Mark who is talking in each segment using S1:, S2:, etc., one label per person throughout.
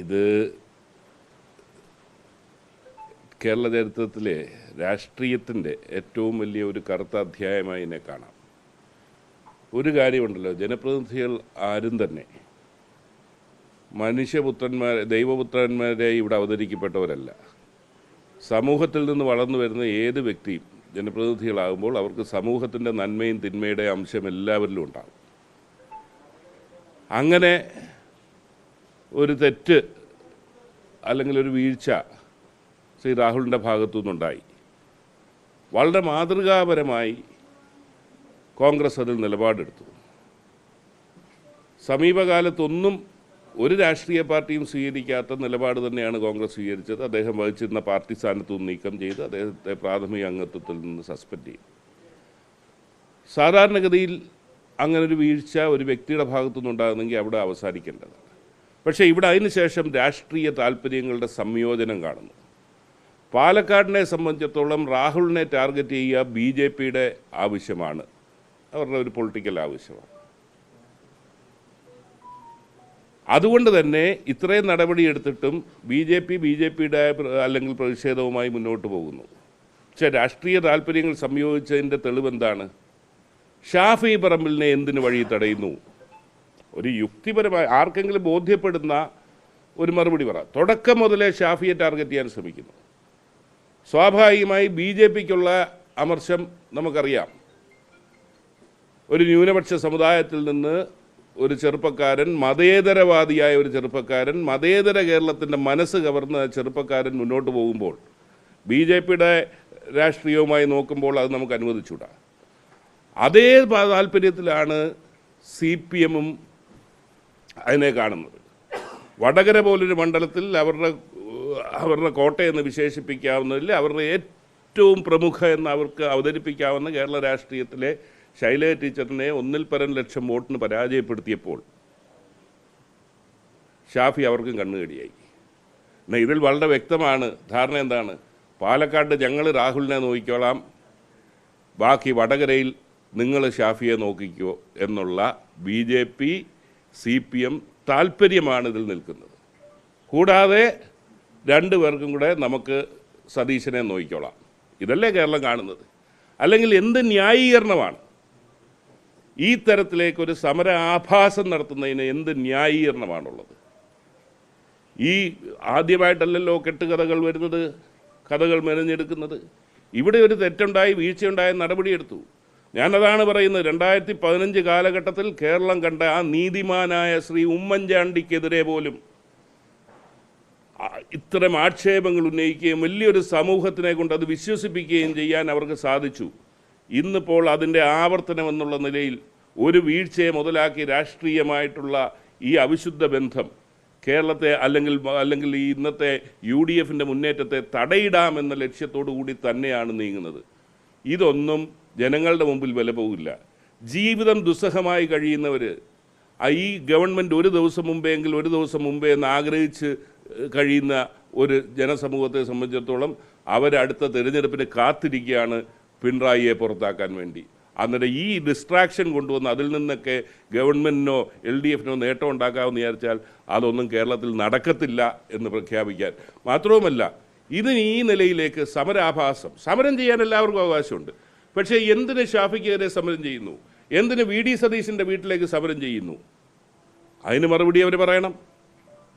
S1: ഇത് കേരള ചരിത്രത്തിലെ രാഷ്ട്രീയത്തിൻ്റെ ഏറ്റവും വലിയ ഒരു കറുത്ത അധ്യായമായി ഇതിനെ കാണാം. ഒരു കാര്യമുണ്ടല്ലോ, ജനപ്രതിനിധികൾ ആരും തന്നെ ദൈവപുത്രന്മാരെ ഇവിടെ അവതരിക്കപ്പെട്ടവരല്ല. സമൂഹത്തിൽ നിന്ന് വളർന്നു വരുന്ന ഏത് വ്യക്തിയും ജനപ്രതിനിധികളാകുമ്പോൾ അവർക്ക് സമൂഹത്തിൻ്റെ നന്മയും തിന്മയുടെ അംശം എല്ലാവരിലും ഉണ്ടാകും. അങ്ങനെ ഒരു തെറ്റ് അല്ലെങ്കിൽ ഒരു വീഴ്ച ശ്രീ രാഹുലിൻ്റെ ഭാഗത്തു നിന്നുണ്ടായി. വളരെ മാതൃകാപരമായി കോൺഗ്രസ് അതിൽ നിലപാടെടുത്തു. സമീപകാലത്തൊന്നും ഒരു രാഷ്ട്രീയ പാർട്ടിയും സ്വീകരിക്കാത്ത നിലപാട് തന്നെയാണ് കോൺഗ്രസ് സ്വീകരിച്ചത്. അദ്ദേഹം വഹിച്ചിരുന്ന പാർട്ടി സ്ഥാനത്തു നിന്ന് നീക്കം ചെയ്ത് അദ്ദേഹത്തെ പ്രാഥമിക അംഗത്വത്തിൽ നിന്ന് സസ്പെൻഡ് ചെയ്തു. സാധാരണഗതിയിൽ അങ്ങനൊരു വീഴ്ച ഒരു വ്യക്തിയുടെ ഭാഗത്തു നിന്നുണ്ടാകുന്നെങ്കിൽ അവിടെ അവസാനിക്കേണ്ടതാണ്. പക്ഷേ ഇവിടെ അതിനുശേഷം രാഷ്ട്രീയ താല്പര്യങ്ങളുടെ സംയോജനം കാണുന്നു. പാലക്കാടിനെ സംബന്ധിച്ചിടത്തോളം രാഹുലിനെ ടാർഗറ്റ് ചെയ്യുക BJPയുടെ ആവശ്യമാണ്, അവരുടെ ഒരു പൊളിറ്റിക്കൽ ആവശ്യമാണ്. അതുകൊണ്ട് തന്നെ ഇത്രയും നടപടിയെടുത്തിട്ടും BJPയുടെ അല്ലെങ്കിൽ പ്രതിഷേധവുമായി മുന്നോട്ട് പോകുന്നു. പക്ഷേ രാഷ്ട്രീയ താല്പര്യങ്ങൾ സംയോജിച്ചതിൻ്റെ തെളിവെന്താണ്? ഷാഫി പറമ്പിലിനെ എന്തിനു വഴി തടയുന്നു? ഒരു യുക്തിപരമായി ആർക്കെങ്കിലും ബോധ്യപ്പെടുന്ന ഒരു മറുപടി പറ. തുടക്കം മുതലേ ഷാഫിയെ ടാർഗറ്റ് ചെയ്യാൻ ശ്രമിക്കുന്നു. സ്വാഭാവികമായി BJPക്കുള്ള അമർഷം നമുക്കറിയാം. ഒരു ന്യൂനപക്ഷ സമുദായത്തിൽ നിന്ന് ഒരു ചെറുപ്പക്കാരൻ, മതേതരവാദിയായ ഒരു ചെറുപ്പക്കാരൻ, മതേതര കേരളത്തിൻ്റെ മനസ്സ് കവർന്ന ചെറുപ്പക്കാരൻ മുന്നോട്ട് പോകുമ്പോൾ BJPയുടെ രാഷ്ട്രീയവുമായി നോക്കുമ്പോൾ അത് നമുക്ക് അനുവദിച്ചുകൂടാ. അതേ താല്പര്യത്തിലാണ് CPM-ഉം അതിനെ കാണുന്നത്. വടകര പോലൊരു മണ്ഡലത്തിൽ അവരുടെ കോട്ടയെന്ന് വിശേഷിപ്പിക്കാവുന്നതിൽ അവരുടെ ഏറ്റവും പ്രമുഖ എന്ന് അവർക്ക് അവതരിപ്പിക്കാവുന്ന കേരള രാഷ്ട്രീയത്തിലെ ശൈലജ ടീച്ചറിനെ 1-പരം ലക്ഷം വോട്ടിന് പരാജയപ്പെടുത്തിയപ്പോൾ ഷാഫി അവർക്കും കണ്ണുകടിയായി. എന്നാൽ ഇതിൽ വളരെ വ്യക്തമാണ് ധാരണ. എന്താണ്? പാലക്കാട് ഞങ്ങൾ രാഹുലിനെ നോക്കിക്കോളാം, ബാക്കി വടകരയിൽ നിങ്ങൾ ഷാഫിയെ നോക്കിക്കോ എന്നുള്ള BJP CPM താല്പര്യമാണ് ഇതിൽ നിൽക്കുന്നത്. കൂടാതെ രണ്ടുപേർക്കും കൂടെ നമുക്ക് സതീശനെ നോക്കിക്കോളാം. ഇതല്ലേ കേരളം കാണുന്നത്? അല്ലെങ്കിൽ എന്ത് ന്യായീകരണമാണ് ഈ തരത്തിലേക്കൊരു സമര ആഭാസം നടത്തുന്നതിന്? എന്ത് ന്യായീകരണമാണുള്ളത്? ഈ ആദ്യമായിട്ടല്ലല്ലോ കെട്ടുകഥകൾ വരുന്നത്, കഥകൾ മെനഞ്ഞെടുക്കുന്നത്. ഇവിടെ ഒരു തെറ്റുണ്ടായി, വീഴ്ചയുണ്ടായ നടപടിയെടുത്തു. ഞാനതാണ് പറയുന്നത്. 2015 കാലഘട്ടത്തിൽ കേരളം കണ്ട ആ നീതിമാനായ ശ്രീ ഉമ്മൻചാണ്ടിക്കെതിരെ പോലും ഇത്തരം ആക്ഷേപങ്ങൾ ഉന്നയിക്കുകയും വലിയൊരു സമൂഹത്തിനെ കൊണ്ട് അത് വിശ്വസിപ്പിക്കുകയും ചെയ്യാൻ അവർക്ക് സാധിച്ചു. ഇന്നിപ്പോൾ അതിൻ്റെ ആവർത്തനം എന്നുള്ള നിലയിൽ ഒരു വീഴ്ചയെ മുതലാക്കി രാഷ്ട്രീയമായിട്ടുള്ള ഈ അവിശുദ്ധ ബന്ധം കേരളത്തെ അല്ലെങ്കിൽ ഈ ഇന്നത്തെ UDFൻ്റെ മുന്നേറ്റത്തെ തടയിടാമെന്ന ലക്ഷ്യത്തോടു കൂടി തന്നെയാണ് നീങ്ങുന്നത്. ഇതൊന്നും ജനങ്ങളുടെ മുമ്പിൽ വില പോകില്ല. ജീവിതം ദുസ്സഹമായി കഴിയുന്നവർ ഈ ഗവൺമെൻറ് ഒരു ദിവസം മുമ്പേ എന്ന് ആഗ്രഹിച്ച് കഴിയുന്ന ഒരു ജനസമൂഹത്തെ സംബന്ധിച്ചിടത്തോളം അവരടുത്ത തിരഞ്ഞെടുപ്പിന് കാത്തിരിക്കുകയാണ് പിണറായിയെ പുറത്താക്കാൻ വേണ്ടി. അന്നേരം ഈ ഡിസ്ട്രാക്ഷൻ കൊണ്ടുവന്ന് അതിൽ നിന്നൊക്കെ ഗവൺമെൻറ്റിനോ LDFനോ നേട്ടം ഉണ്ടാക്കാമെന്ന് വിചാരിച്ചാൽ അതൊന്നും കേരളത്തിൽ നടക്കത്തില്ല എന്ന് പ്രഖ്യാപിക്കാൻ. മാത്രവുമല്ല, ഇതിന് ഈ നിലയിലേക്ക് സമരം ചെയ്യാൻ എല്ലാവർക്കും അവകാശമുണ്ട്. പക്ഷേ എന്തിന് ഷാഫിക്കെതിരെ സമരം ചെയ്യുന്നു? എന്തിന് VD സതീശൻ്റെ വീട്ടിലേക്ക് സമരം ചെയ്യുന്നു? അതിന് മറുപടി അവർ പറയണം.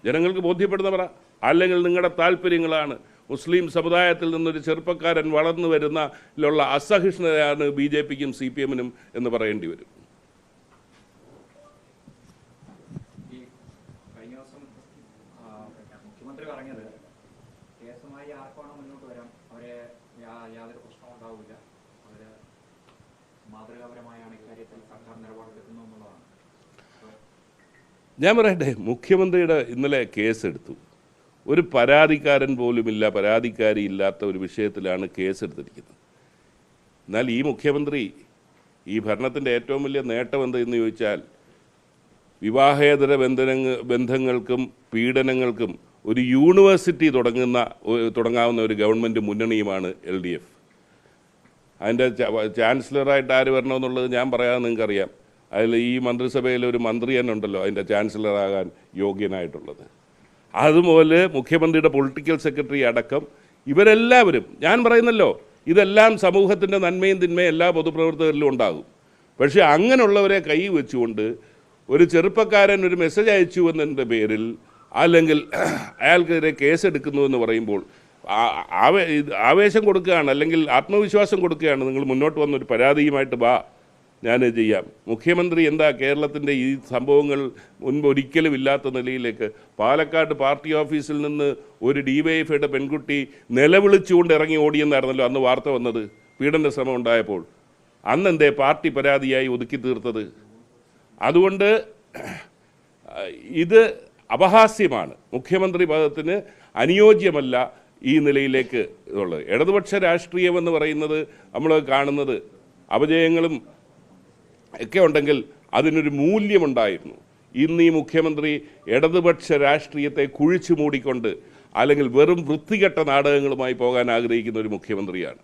S1: ജനങ്ങൾക്ക് ബോധ്യപ്പെടുന്ന പറ. അല്ലെങ്കിൽ നിങ്ങളുടെ താല്പര്യങ്ങളാണ് മുസ്ലിം സമുദായത്തിൽ നിന്നൊരു ചെറുപ്പക്കാരൻ വളർന്നു വരുന്നതിലുള്ള അസഹിഷ്ണുതയാണ് BJPക്കും CPM-നും എന്ന് പറയേണ്ടി വരും.
S2: മുഖ്യമന്ത്രി പറഞ്ഞത് കേസുമായി ആർക്കാണോ മുന്നോട്ട് വരാം അവരെ യാതൊരു പ്രശ്നവും ഉണ്ടാവില്ല, അവര് മാതൃകാപരമായാണ് ഇക്കാര്യത്തിൽ സർക്കാർ നിലപാടെടുക്കുന്നു എന്നുള്ളതാണ്.
S1: ഞാൻ പറയട്ടെ, മുഖ്യമന്ത്രിയുടെ ഇന്നലെ കേസെടുത്തു. ഒരു പരാതിക്കാരൻ പോലുമില്ല, പരാതിക്കാരിയില്ലാത്ത ഒരു വിഷയത്തിലാണ് കേസെടുത്തിരിക്കുന്നത്. എന്നാൽ ഈ മുഖ്യമന്ത്രി ഈ ഭരണത്തിൻ്റെ ഏറ്റവും വലിയ നേട്ടം എന്തെന്ന് ചോദിച്ചാൽ വിവാഹേതര ബന്ധങ്ങൾക്കും പീഡനങ്ങൾക്കും ഒരു യൂണിവേഴ്സിറ്റി തുടങ്ങാവുന്ന ഒരു ഗവൺമെൻറ് മുന്നണിയുമാണ് LDF. അതിൻ്റെ ചാൻസലറായിട്ട് ആര് വരണമെന്നുള്ളത് ഞാൻ പറയാതെ നിങ്ങൾക്കറിയാം. അതിൽ ഈ മന്ത്രിസഭയിൽ ഒരു മന്ത്രി തന്നെ ഉണ്ടല്ലോ അതിൻ്റെ ചാൻസലറാകാൻ യോഗ്യനായിട്ടുള്ളത്. അതുപോലെ മുഖ്യമന്ത്രിയുടെ പൊളിറ്റിക്കൽ സെക്രട്ടറി അടക്കം ഇവരെല്ലാവരും, ഞാൻ പറയുന്നല്ലോ, ഇതെല്ലാം സമൂഹത്തിൻ്റെ നന്മയും തിന്മയും എല്ലാ പൊതുപ്രവർത്തകരിലും ഉണ്ടാകും. പക്ഷേ അങ്ങനെയുള്ളവരെ കൈ വെച്ചുകൊണ്ട് ഒരു ചെറുപ്പക്കാരൻ ഒരു മെസ്സേജ് അയച്ചു എന്നതിൻ്റെ പേരിൽ അല്ലെങ്കിൽ അയാൾക്കെതിരെ കേസെടുക്കുന്നു എന്ന് പറയുമ്പോൾ ആവേശം കൊടുക്കുകയാണ്, അല്ലെങ്കിൽ ആത്മവിശ്വാസം കൊടുക്കുകയാണ്. നിങ്ങൾ മുന്നോട്ട് വന്നൊരു പരാതിയുമായിട്ട് വാ, ഞാൻ ചെയ്യാം. മുഖ്യമന്ത്രി എന്താ കേരളത്തിൻ്റെ ഈ സംഭവങ്ങൾ മുൻപ് ഒരിക്കലും ഇല്ലാത്ത നിലയിലേക്ക് പാലക്കാട് പാർട്ടി ഓഫീസിൽ നിന്ന് ഒരു ഡിവൈഎഫ്ഐയുടെ പെൺകുട്ടി നിലവിളിച്ചുകൊണ്ട് ഇറങ്ങി ഓടിയെന്നായിരുന്നല്ലോ അന്ന് വാർത്ത വന്നത്, പീഡന ശ്രമം ഉണ്ടായപ്പോൾ. അന്നെന്തേ പാർട്ടി പരാതിയായി ഒതുക്കി തീർത്തത്? അതുകൊണ്ട് ഇത് അപഹാസ്യമാണ്, മുഖ്യമന്ത്രി പദത്തിന് അനുയോജ്യമല്ല ഈ നിലയിലേക്ക് ഉള്ളത്. ഇടതുപക്ഷ രാഷ്ട്രീയമെന്ന് പറയുന്നത് നമ്മൾ കാണുന്നത് അപജയങ്ങളും ഒക്കെ ഉണ്ടെങ്കിൽ അതിനൊരു മൂല്യമുണ്ടായിരുന്നു. ഇന്ന് ഈ മുഖ്യമന്ത്രി ഇടതുപക്ഷ രാഷ്ട്രീയത്തെ കുഴിച്ചു മൂടിക്കൊണ്ട് അല്ലെങ്കിൽ വെറും വൃത്തികെട്ട നാടകങ്ങളുമായി പോകാൻ ആഗ്രഹിക്കുന്ന ഒരു മുഖ്യമന്ത്രിയാണ്.